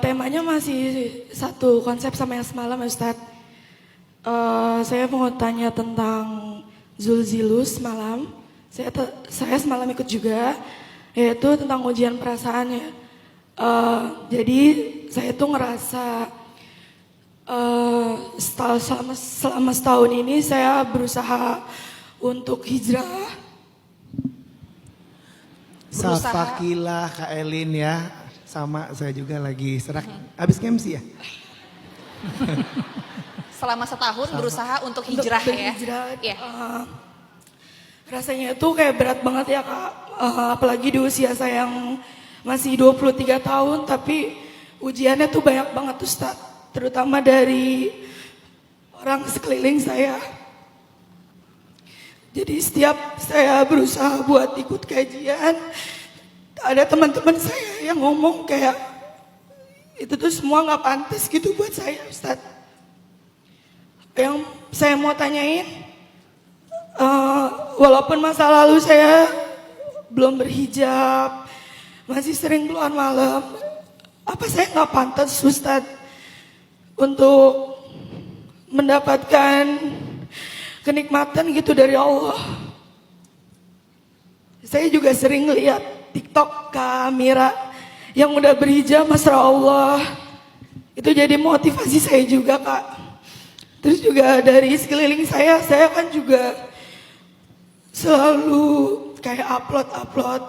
Temanya masih satu konsep sama yang semalam ya Ustadz. Saya mau tanya tentang Zulzilus semalam. Saya semalam ikut juga, yaitu tentang ujian perasaan ya. Jadi saya tuh ngerasa selama setahun ini saya berusaha untuk hijrah. Safakilah Kak Elin ya, sama saya juga lagi serak. Habis MC ya? Selama setahun berusaha untuk hijrah ya. Berhijrah, Iya. Rasanya itu kayak berat banget ya Kak. Apalagi di usia saya yang masih 23 tahun, tapi ujiannya tuh banyak banget Ustaz. Terutama dari orang sekeliling saya. Jadi setiap saya berusaha buat ikut kajian, ada teman-teman saya yang ngomong kayak itu tuh semua nggak pantas gitu buat saya Ustaz. Yang saya mau tanyain, walaupun masa lalu saya belum berhijab, masih sering keluar malam, apa saya nggak pantas Ustaz untuk mendapatkan kenikmatan gitu dari Allah? Saya juga sering lihat TikTok Kak Mira yang udah berhijab, Masya Allah. Itu jadi motivasi saya juga Kak. Terus juga dari sekeliling saya kan juga selalu kayak upload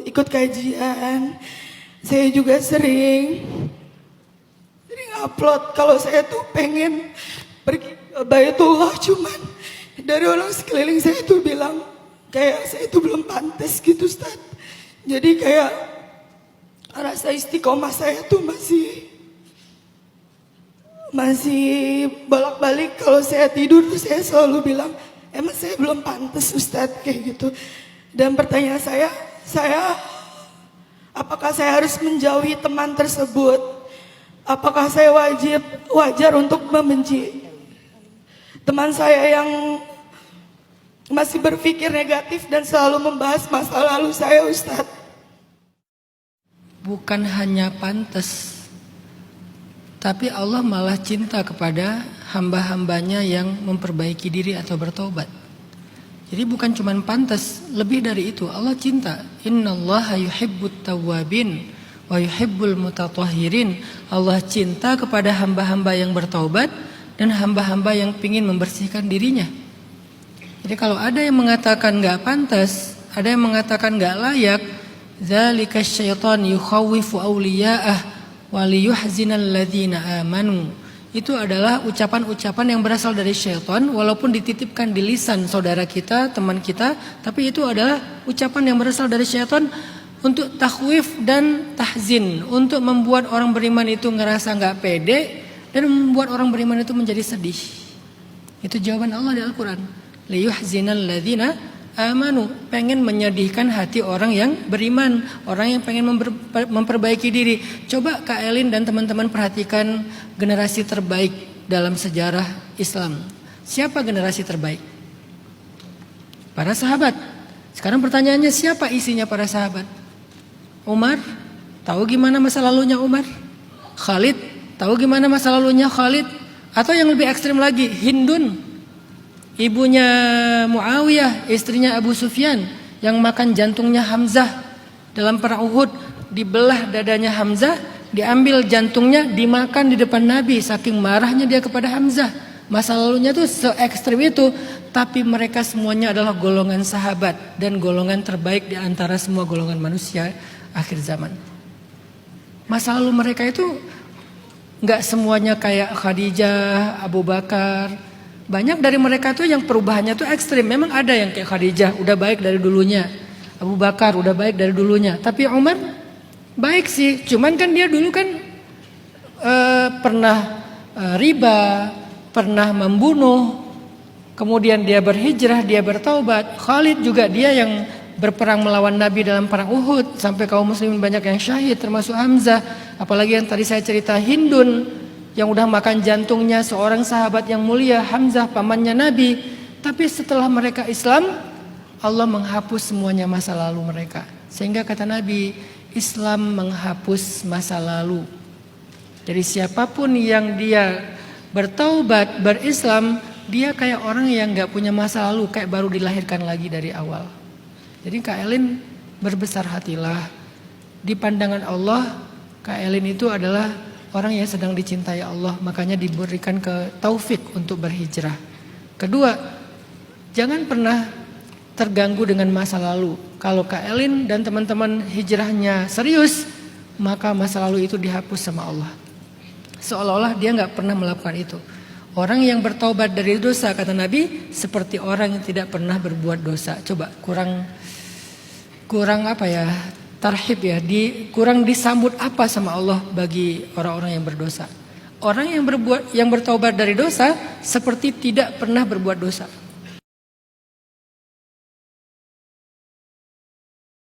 ikut kajian. Saya juga sering upload kalau saya tuh pengen pergi ke Baitullah, cuman dari orang sekeliling saya tuh bilang kayak saya tuh belum pantas gitu Ustaz. Jadi kayak rasa istiqomah saya tuh masih bolak-balik. Kalau saya tidur tuh saya selalu bilang emang saya belum pantas Ustaz kayak gitu. Dan pertanyaan saya apakah saya harus menjauhi teman tersebut? Apakah saya wajar untuk membenci teman saya yang masih berpikir negatif dan selalu membahas masa lalu saya Ustaz? Bukan hanya pantas, tapi Allah malah cinta kepada hamba-hambanya yang memperbaiki diri atau bertobat. Jadi bukan cuma pantas, lebih dari itu Allah cinta. Innallaha yuhibbut tawwabin wa yuhibbul mutatahhirin. Allah cinta kepada hamba-hamba yang bertaubat dan hamba-hamba yang ingin membersihkan dirinya. Jadi kalau ada yang mengatakan gak pantas, ada yang mengatakan gak layak, dzalika syaitan yukhawwifu awliya'ah wa liyuhzinal ladzina amanu. Itu adalah ucapan-ucapan yang berasal dari syaitan, walaupun dititipkan di lisan saudara kita, teman kita, tapi itu adalah ucapan yang berasal dari syaitan untuk takhwif dan tahzin, untuk membuat orang beriman itu ngerasa gak pede dan membuat orang beriman itu menjadi sedih. Itu jawaban Allah di Al-Quran. Liyuhzinal ladzina amanu, pengen menyedihkan hati orang yang beriman, orang yang pengen memperbaiki diri. Coba Kak Elin dan teman-teman perhatikan generasi terbaik dalam sejarah Islam. Siapa generasi terbaik? Para sahabat. Sekarang pertanyaannya, siapa isinya para sahabat? Umar, tahu gimana masa lalunya Umar? Khalid, tahu gimana masa lalunya Khalid? Atau yang lebih ekstrim lagi, Hindun, ibunya Muawiyah, istrinya Abu Sufyan, yang makan jantungnya Hamzah dalam perang Uhud. Dibelah dadanya Hamzah, diambil jantungnya, dimakan di depan Nabi. Saking marahnya dia kepada Hamzah. Masa lalunya tuh se-ekstrim itu. Tapi mereka semuanya adalah golongan sahabat dan golongan terbaik di antara semua golongan manusia akhir zaman. Masa lalu mereka itu gak semuanya kayak Khadijah, Abu Bakar. Banyak dari mereka tuh yang perubahannya tuh ekstrim. Memang ada yang kayak Khadijah udah baik dari dulunya, Abu Bakar udah baik dari dulunya. Tapi Umar baik sih, cuman kan dia dulu kan pernah riba, pernah membunuh, kemudian dia berhijrah, dia bertaubat. Khalid juga dia yang berperang melawan Nabi dalam perang Uhud sampai kaum muslimin banyak yang syahid termasuk Hamzah. Apalagi yang tadi saya cerita Hindun yang udah makan jantungnya seorang sahabat yang mulia, Hamzah pamannya Nabi. Tapi setelah mereka Islam, Allah menghapus semuanya masa lalu mereka. Sehingga kata Nabi, Islam menghapus masa lalu. Jadi siapapun yang dia bertaubat, berislam, dia kayak orang yang gak punya masa lalu, kayak baru dilahirkan lagi dari awal. Jadi Kak Elin berbesar hatilah. Di pandangan Allah, Kak Elin itu adalah orang yang sedang dicintai Allah, makanya diberikan ke taufik untuk berhijrah. Kedua, jangan pernah terganggu dengan masa lalu. Kalau Kak Elin dan teman-teman hijrahnya serius, maka masa lalu itu dihapus sama Allah. Seolah-olah dia gak pernah melakukan itu. Orang yang bertaubat dari dosa, kata Nabi, seperti orang yang tidak pernah berbuat dosa. Coba kurang apa ya, tarhib ya, kurang disambut apa sama Allah bagi orang-orang yang berdosa. Orang yang bertaubat dari dosa seperti tidak pernah berbuat dosa.